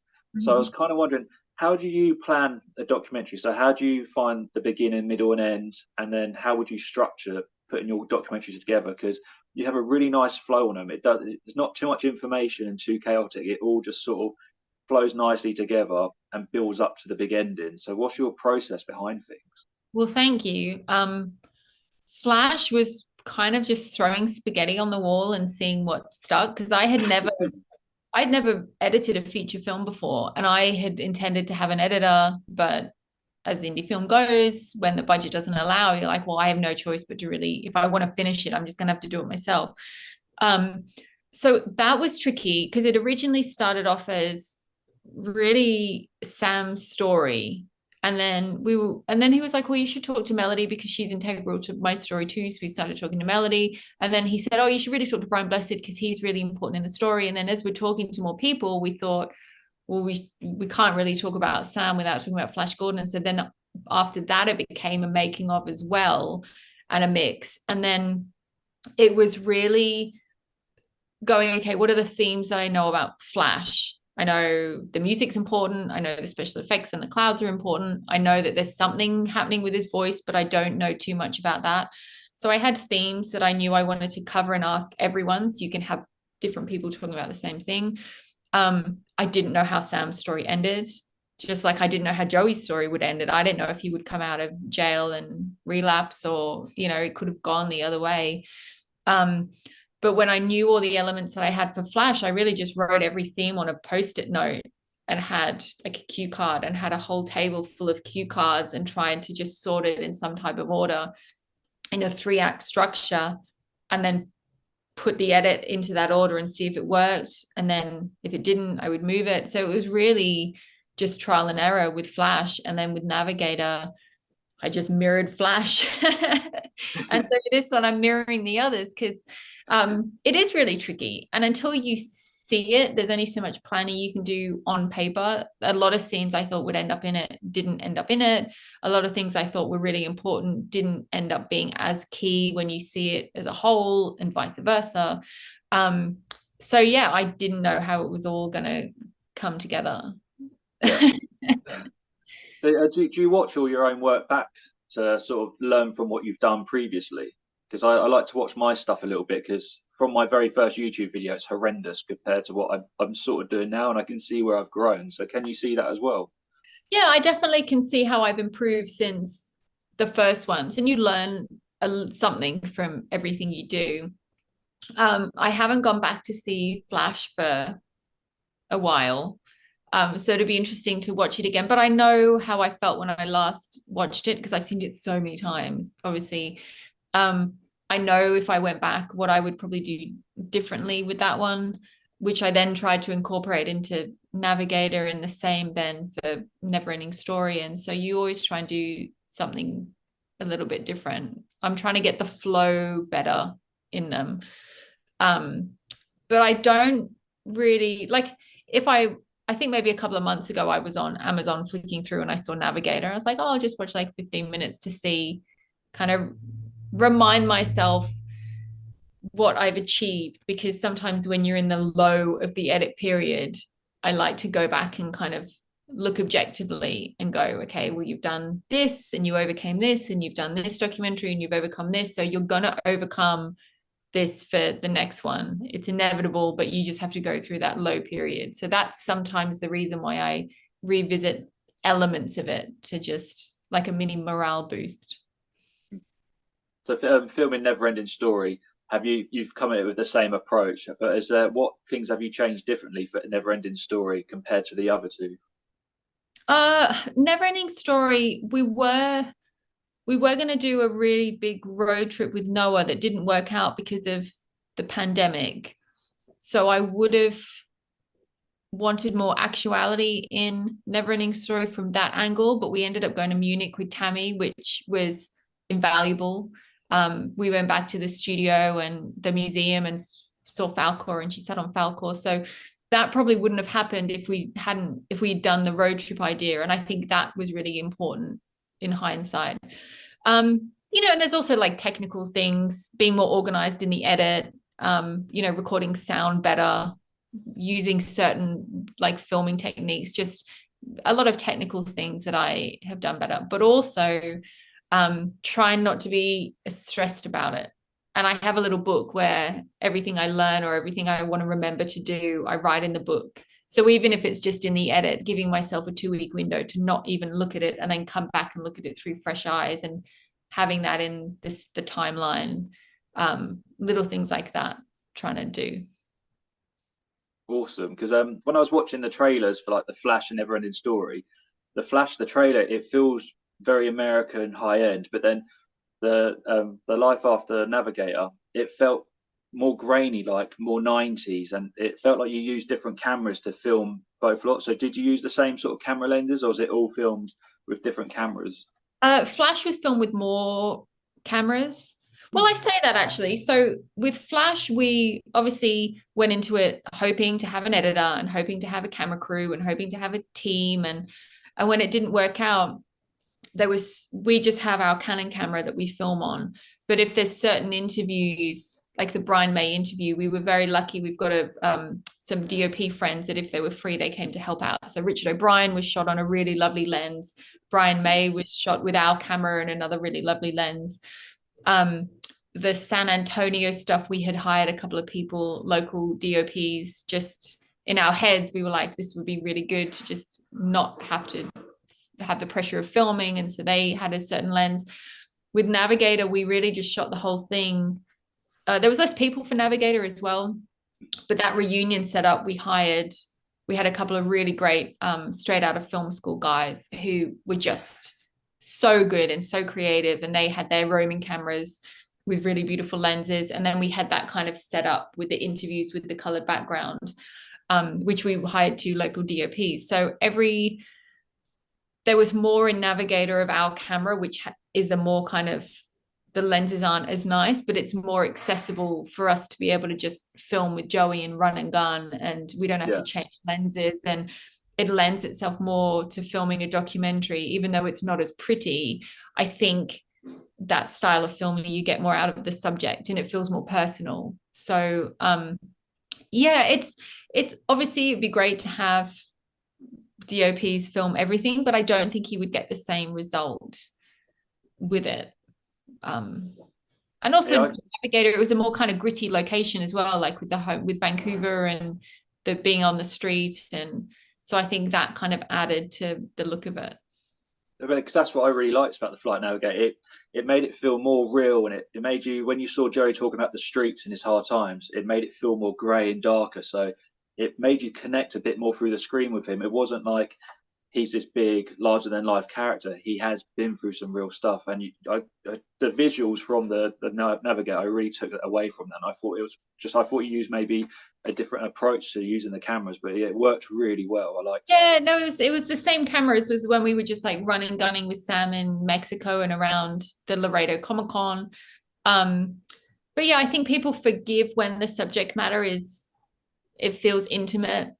So I was kind of wondering, how do you plan a documentary? So how do you find the beginning, middle, and end, and then how would you structure putting your documentary together? Because you have a really nice flow on them. There's not too much information and too chaotic. It all just sort of flows nicely together and builds up to the big ending. So what's your process behind things? Well, thank you. Flash was kind of just throwing spaghetti on the wall and seeing what stuck, because I'd never edited a feature film before, and I had intended to have an editor, but as indie film goes, when the budget doesn't allow, you're like, well, I have no choice but to really, if I want to finish it, I'm just gonna have to do it myself. So that was tricky, because it originally started off as really Sam's story. And then he was like, well, you should talk to Melody because she's integral to my story too. So we started talking to Melody. And then he said, oh, you should really talk to Brian Blessed because he's really important in the story. And then as we're talking to more people, we thought, well, we can't really talk about Sam without talking about Flash Gordon. And so then after that, it became a making of as well, and a mix. And then it was really going, okay, what are the themes that I know about Flash? I know the music's important. I know the special effects and the clouds are important. I know that there's something happening with his voice, but I don't know too much about that. So I had themes that I knew I wanted to cover and ask everyone, so you can have different people talking about the same thing. I didn't know how Sam's story ended, just like I didn't know how Joey's story would end. I didn't know if he would come out of jail and relapse, or, it could have gone the other way. But when I knew all the elements that I had for Flash, I really just wrote every theme on a Post-it note and had like a cue card and had a whole table full of cue cards and tried to just sort it in some type of order in a 3-act structure, and then put the edit into that order and see if it worked. And then if it didn't, I would move it. So it was really just trial and error with Flash. And then with Navigator, I just mirrored Flash. And so for this one, I'm mirroring the others, because it is really tricky. And until you see it, there's only so much planning you can do on paper. A lot of scenes I thought would end up in it didn't end up in it. A lot of things I thought were really important didn't end up being as key when you see it as a whole, and vice versa. So yeah, I didn't know how it was all going to come together. Yeah. Do you watch all your own work back to sort of learn from what you've done previously? Because I like to watch my stuff a little bit, because from my very first YouTube video, it's horrendous compared to what I'm sort of doing now, and I can see where I've grown. So can you see that as well? Yeah, I definitely can see how I've improved since the first ones, and you learn something from everything you do. I haven't gone back to see Flash for a while. So it'd be interesting to watch it again. But I know how I felt when I last watched it, because I've seen it so many times, obviously. I know if I went back, what I would probably do differently with that one, which I then tried to incorporate into Navigator, and the same then for Neverending Story. And so you always try and do something a little bit different. I'm trying to get the flow better in them. But I don't really like, if I think maybe a couple of months ago, I was on Amazon flicking through and I saw Navigator. I was like, oh, I'll just watch like 15 minutes to see, kind of remind myself what I've achieved, because sometimes when you're in the low of the edit period, I like to go back and kind of look objectively and go, okay, well, you've done this and you overcame this, and you've done this documentary and you've overcome this, so you're going to overcome this for the next one. It's inevitable, but you just have to go through that low period. So that's sometimes the reason why I revisit elements of it, to just like a mini morale boost. So filming Neverending Story, you've come at it with the same approach, but is there what things have you changed differently for Neverending Story compared to the other two? Neverending Story, we were going to do a really big road trip with Noah that didn't work out because of the pandemic. So I would have wanted more actuality in Neverending Story from that angle, but we ended up going to Munich with Tammy, which was invaluable. We went back to the studio and the museum and saw Falkor, and she sat on Falkor. So that probably wouldn't have happened if we'd done the road trip idea. And I think that was really important in hindsight. And there's also like technical things, being more organized in the edit, recording sound better, using certain like filming techniques, just a lot of technical things that I have done better, but also trying not to be stressed about it. And I have a little book where everything I learn or everything I want to remember to do, I write in the book. So even if it's just in the edit, giving myself a 2 week window to not even look at it and then come back and look at it through fresh eyes, and having that in the timeline, little things like that, trying to do. Awesome, because when I was watching the trailers for like the Flash and Neverending Story, the trailer, it feels very American, high end, but then the Life After Navigator, it felt more grainy, like more 90s, and it felt like you used different cameras to film both lots. So did you use the same sort of camera lenses, or was it all filmed with different cameras? Flash was filmed with more cameras. Well, I say that actually. So with Flash, we obviously went into it hoping to have an editor and hoping to have a camera crew and hoping to have a team. And when it didn't work out, we just have our Canon camera that we film on. But if there's certain interviews, like the Brian May interview, we were very lucky. We've got some DOP friends that if they were free, they came to help out. So Richard O'Brien was shot on a really lovely lens. Brian May was shot with our camera and another really lovely lens. The San Antonio stuff, we had hired a couple of people, local DOPs, just in our heads. We were like, this would be really good to just not have to have the pressure of filming. And so they had a certain lens. With Navigator, we really just shot the whole thing. There was less people for Navigator as well, but that reunion setup, we had a couple of really great straight out of film school guys who were just so good and so creative, and they had their roaming cameras with really beautiful lenses. And then we had that kind of setup with the interviews with the colored background, which we hired two local DOPs. So there was more in Navigator of our camera, which is a more kind of, the lenses aren't as nice, but it's more accessible for us to be able to just film with Joey and run and gun, and we don't have to change lenses, and it lends itself more to filming a documentary, even though it's not as pretty. I think that style of filming, you get more out of the subject and it feels more personal. So yeah, it's obviously it'd be great to have DOPs film everything, but I don't think you would get the same result with it. And also Navigator, it was a more kind of gritty location as well, like with Vancouver and the being on the street, and so I think that kind of added to the look of it. Because that's what I really liked about the Flight Navigator. It made it feel more real, and it made you, when you saw Joey talking about the streets in his hard times, it made it feel more grey and darker. So it made you connect a bit more through the screen with him. It wasn't like he's this big, larger than life character. He has been through some real stuff, and the visuals from the Navigator, I really took it away from that. And I thought you used maybe a different approach to using the cameras, but it worked really well. I liked it. Yeah, no, it was the same cameras was when we were just like running gunning with Sam in Mexico and around the Laredo Comic Con. But yeah, I think people forgive when the subject matter it feels intimate.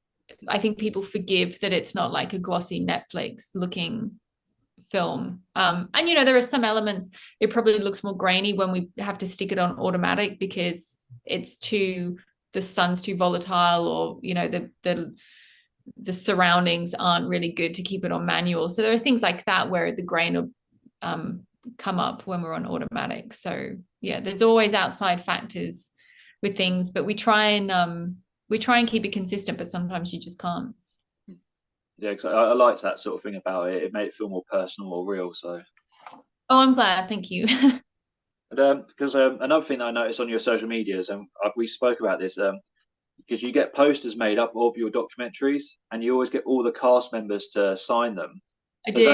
I think people forgive that it's not like a glossy Netflix looking film. And there are some elements, it probably looks more grainy when we have to stick it on automatic because the sun's too volatile, or the surroundings aren't really good to keep it on manual. So there are things like that where the grain will come up when we're on automatic. So yeah, there's always outside factors with things, but we try and keep it consistent, but sometimes you just can't. Yeah, because I like that sort of thing about it. It made it feel more personal, more real. So, Oh, I'm glad. Thank you. Because another thing that I noticed on your social medias, and we spoke about this, because you get posters made up of your documentaries, and you always get all the cast members to sign them. I do.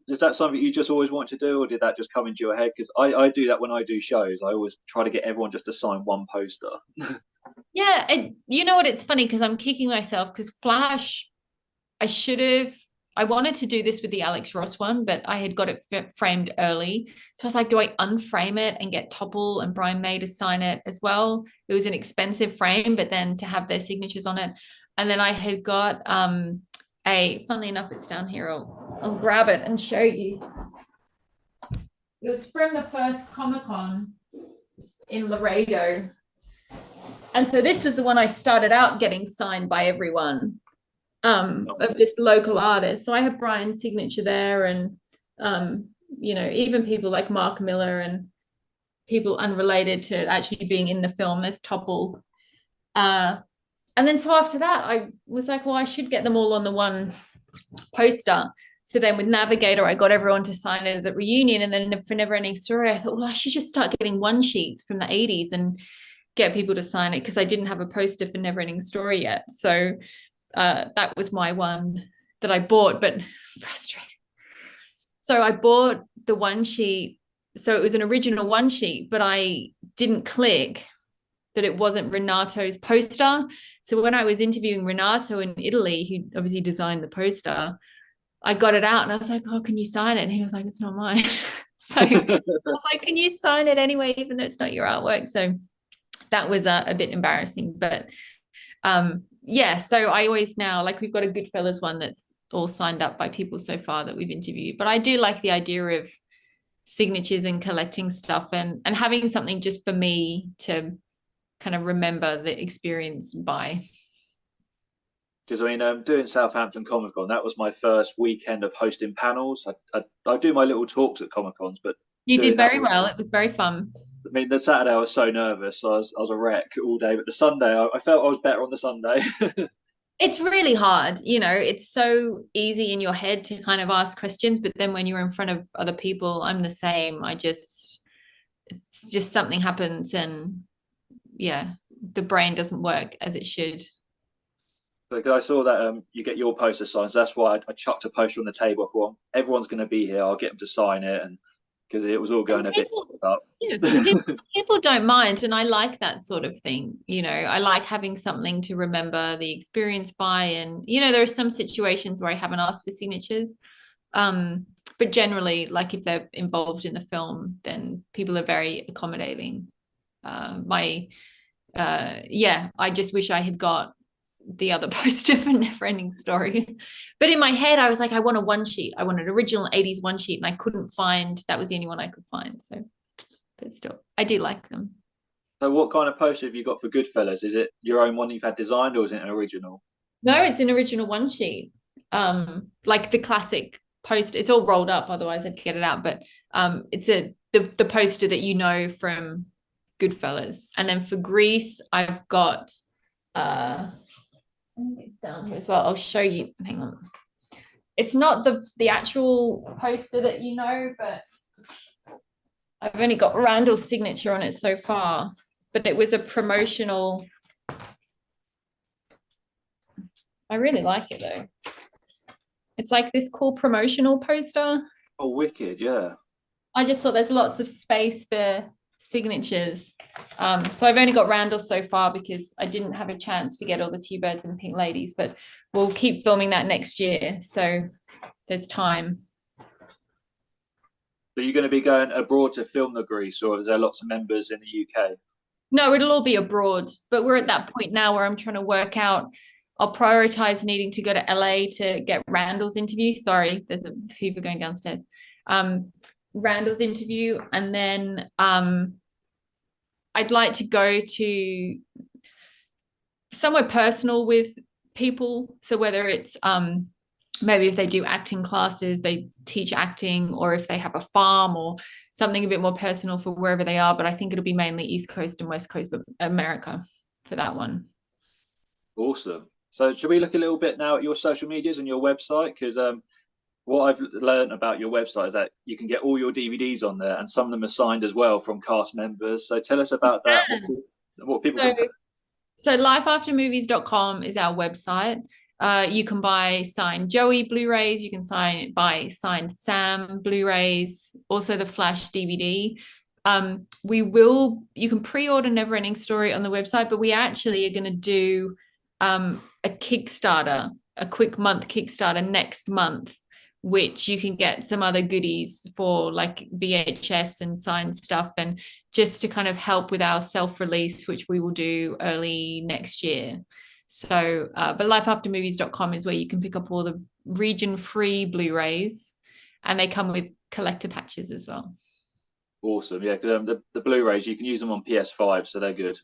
Is that something you just always want to do, or did that just come into your head? Because I do that when I do shows. I always try to get everyone just to sign one poster. Yeah, you know what? It's funny because I'm kicking myself because Flash, I should have. I wanted to do this with the Alex Ross one, but I had got it framed early. So I was like, do I unframe it and get Topple and Brian May to sign it as well? It was an expensive frame, but then to have their signatures on it. And then I had got funnily enough, it's down here. I'll grab it and show you. It was from the first Comic-Con in Laredo. And so this was the one I started out getting signed by everyone of this local artist. So I have Brian's signature there, and even people like Mark Miller and people unrelated to actually being in the film. There's Topple. And then so after that, I was like, well, I should get them all on the one poster. So then with Navigator, I got everyone to sign it at the reunion. And then for Never Ending Story, I thought, well, I should just start getting one sheets from the 80s and get people to sign it, because I didn't have a poster for Never Ending Story yet. So that was my one that I bought, but frustrated. So I bought the one sheet. So it was an original one sheet, but I didn't click that it wasn't Renato's poster. So when I was interviewing Renato in Italy, who obviously designed the poster, I got it out and I was like, oh, can you sign it? And he was like, it's not mine. So I was like, can you sign it anyway, even though it's not your artwork? So that was a bit embarrassing. But so I always now, like, we've got a Goodfellas one that's all signed up by people so far that we've interviewed. But I do like the idea of signatures and collecting stuff and having something just for me to kind of remember the experience by. Because I mean, doing Southampton Comic Con, that was my first weekend of hosting panels. I do my little talks at Comic Cons, but you did very well. It was very fun. I mean, the Saturday I was so nervous. I was a wreck all day, but the Sunday I felt I was better on the Sunday. It's really hard, it's so easy in your head to kind of ask questions, but then when you're in front of other people, I'm the same. It's just something happens, and yeah, the brain doesn't work as it should. Because I saw that you get your poster signed, so that's why I chucked a poster on the table. I thought everyone's going to be here. I'll get them to sign it, and because it was all going a bit up. Yeah, people don't mind, and I like that sort of thing. I like having something to remember the experience by, and there are some situations where I haven't asked for signatures, but generally, like, if they're involved in the film, then people are very accommodating. I just wish I had got the other poster for Never Ending Story, but in my head I was like, I want a one sheet. I want an original 80s one sheet, and I couldn't find. That was the only one I could find. So, but still, I do like them. So what kind of poster have you got for Goodfellas? Is it your own one you've had designed, or is it an original? No, it's an original one sheet, like the classic poster. It's all rolled up, otherwise I'd get it out, but it's the poster that from Goodfellas. And then for Grease, I've got I think it's down here as well. I'll show you. Hang on. It's not the actual poster that but I've only got Randall's signature on it so far. But it was a promotional. I really like it though. It's like this cool promotional poster. Oh, wicked, yeah. I just thought there's lots of space for signatures. So I've only got Randall so far because I didn't have a chance to get all the Two Birds and Pink Ladies, but we'll keep filming that next year. So there's time. So you're going to be going abroad to film the Grease, or is there lots of members in the UK? No, it'll all be abroad, but we're at that point now where I'm trying to work out. I'll prioritize needing to go to LA to get Randall's interview. Sorry, there's a Hoover going downstairs. Randall's interview, and then I'd like to go to somewhere personal with people. So whether it's maybe if they do acting classes, they teach acting, or if they have a farm or something a bit more personal for wherever they are. But I think it'll be mainly East Coast and West Coast, but America for that one. Awesome. So should we look a little bit now at your social medias and your website? Because what I've learned about your website is that you can get all your DVDs on there, and some of them are signed as well from cast members. So tell us about that. What people So, can. so lifeaftermovies.com is our website. You can buy signed Joey Blu-rays. You can buy signed Sam Blu-rays. Also the Flash DVD. You can pre-order Neverending Story on the website, but we actually are going to do a Kickstarter, a quick month Kickstarter next month, which you can get some other goodies for, like VHS and signed stuff, and just to kind of help with our self-release, which we will do early next year. So, but lifeaftermovies.com is where you can pick up all the region-free Blu-rays, and they come with collector patches as well. Awesome. Yeah, because the Blu-rays, you can use them on PS5, so they're good.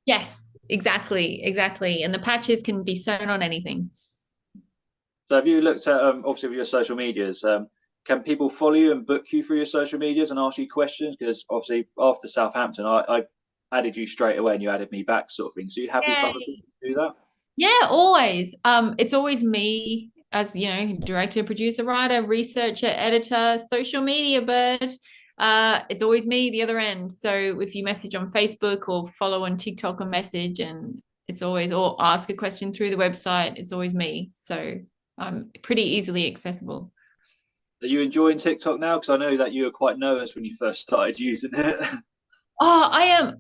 Yes, exactly. And the patches can be sewn on anything. So have you looked at, obviously with your social medias, can people follow you and book you through your social medias and ask you questions? Because obviously after Southampton, I added you straight away and you added me back, sort of thing. So you happy for other people to do that? Yeah, always. It's always me as, director, producer, writer, researcher, editor, social media bird. It's always me the other end. So if you message on Facebook or follow on TikTok or message, and it's always, or ask a question through the website, it's always me. So I'm pretty easily accessible. Are you enjoying TikTok now? Because I know that you were quite nervous when you first started using it. Oh, I am.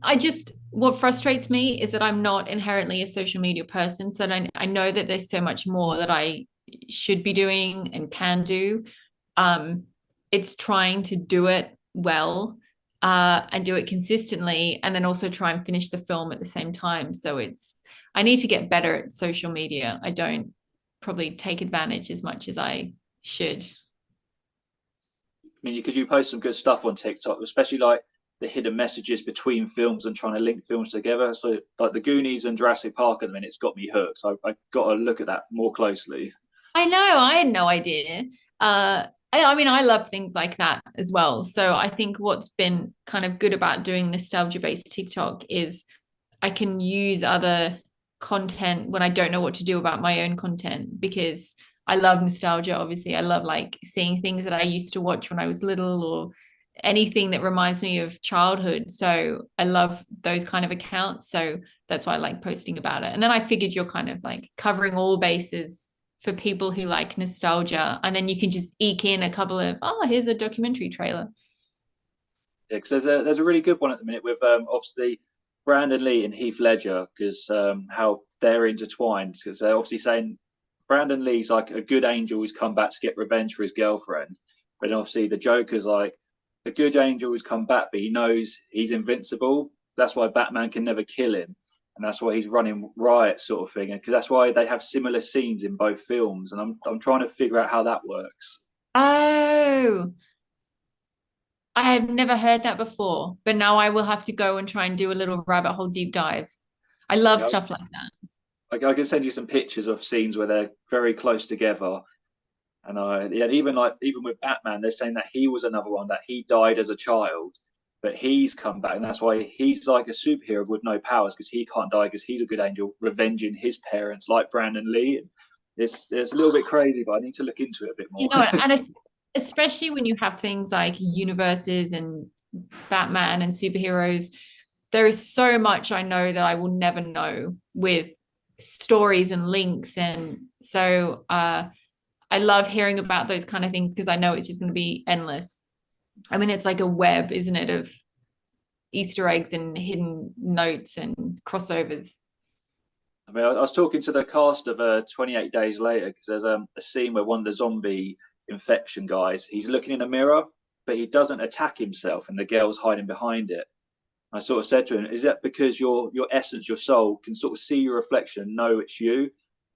What frustrates me is that I'm not inherently a social media person. So I know that there's so much more that I should be doing and can do. It's trying to do it well, and do it consistently, and then also try and finish the film at the same time. So I need to get better at social media. I don't probably take advantage as much as I should. I mean, because you post some good stuff on TikTok, especially like the hidden messages between films and trying to link films together. So like the Goonies and Jurassic Park at the minute, it's got me hooked. So I got to look at that more closely. I know, I had no idea. I mean, I love things like that as well. So I think what's been kind of good about doing nostalgia-based TikTok is I can use other content when I don't know what to do about my own content, because I love nostalgia. Obviously, I love like seeing things that I used to watch when I was little, or anything that reminds me of childhood. So I love those kind of accounts. So that's why I like posting about it. And then I figured you're kind of like covering all bases for people who like nostalgia, and then you can just eke in a couple of, here's a documentary trailer. Yeah, because there's a really good one at the minute with obviously Brandon Lee and Heath Ledger, because how they're intertwined. Because they're obviously saying Brandon Lee's like a good angel who's come back to get revenge for his girlfriend, but obviously the Joker's like a good angel who's come back, but he knows he's invincible. That's why Batman can never kill him, and that's why he's running riot, sort of thing. And because that's why they have similar scenes in both films, and I'm trying to figure out how that works. Oh, I have never heard that before, but now I will have to go and try and do a little rabbit hole deep dive. I love Yeah, stuff like that. I can send you some pictures of scenes where they're very close together. And even with Batman, they're saying that he was another one that he died as a child, but he's come back, and that's why he's like a superhero with no powers, because he can't die because he's a good angel revenging his parents, like Brandon Lee. It's a little bit crazy, but I need to look into it a bit more. And especially when you have things like universes and Batman and superheroes, there is so much I know that I will never know with stories and links. And so I love hearing about those kind of things, because I know it's just going to be endless. I mean, it's like a web, isn't it, of Easter eggs and hidden notes and crossovers. I mean, I was talking to the cast of 28 Days Later, because there's a scene where one of the zombie infection guys, he's looking in a mirror, but he doesn't attack himself, and the girl's hiding behind it. I sort of said to him, "Is that because your essence, your soul, can sort of see your reflection, know it's you,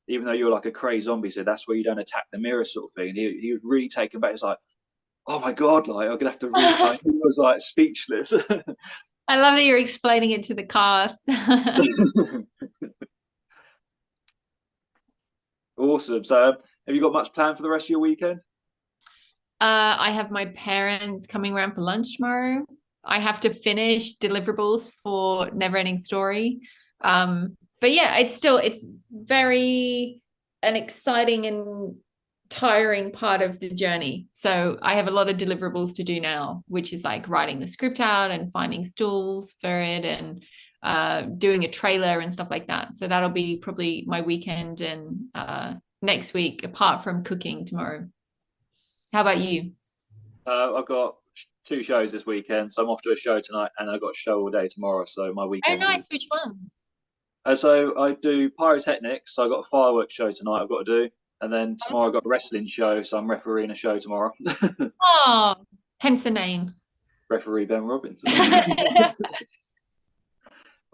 even though you're like a crazy zombie? So that's where you don't attack the mirror, sort of thing." And he was really taken back. He's like, "Oh my god, like I'm gonna have to read." Like, he was like speechless. I love that you're explaining it to the cast. Awesome. So, have you got much planned for the rest of your weekend? I have my parents coming around for lunch tomorrow. I have to finish deliverables for Neverending Story. But yeah, it's very an exciting and tiring part of the journey. So I have a lot of deliverables to do now, which is like writing the script out and finding stalls for it and doing a trailer and stuff like that. So that'll be probably my weekend and next week, apart from cooking tomorrow. How about you? I've got 2 shows this weekend, so I'm off to a show tonight, and I've got a show all day tomorrow. So my Oh, weekend is. nice. Which ones? So I do pyrotechnics. So I've got a fireworks show tonight. I've got to do, and then tomorrow I've got a wrestling show. So I'm refereeing a show tomorrow. Oh, hence the name. Referee Ben Robbins.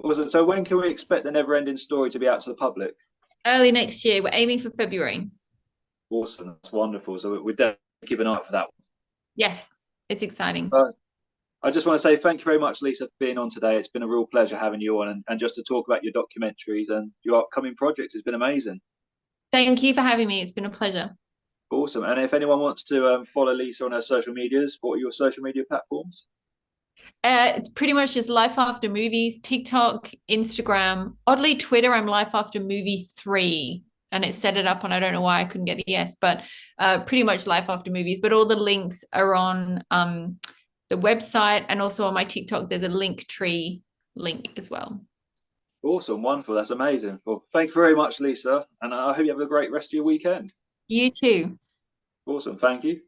Awesome. So when can we expect the Never-Ending Story to be out to the public? Early next year. We're aiming for February. Awesome. That's wonderful. So we're definitely keep an eye out for that one. Yes, it's exciting. I just want to say thank you very much, Lisa, for being on today. It's been a real pleasure having you on and just to talk about your documentaries and your upcoming projects. It's been amazing. Thank you for having me. It's been a pleasure. Awesome. And if anyone wants to follow Lisa on her social medias, what are your social media platforms? It's pretty much just Life After Movies, TikTok, Instagram. Oddly, Twitter, I'm Life After Movie 3. And it set it up and I don't know why I couldn't get the S, but pretty much Life After Movies. But all the links are on the website, and also on my TikTok, there's a Linktree link as well. Awesome. Wonderful. That's amazing. Well, thank you very much, Lisa. And I hope you have a great rest of your weekend. You too. Awesome. Thank you.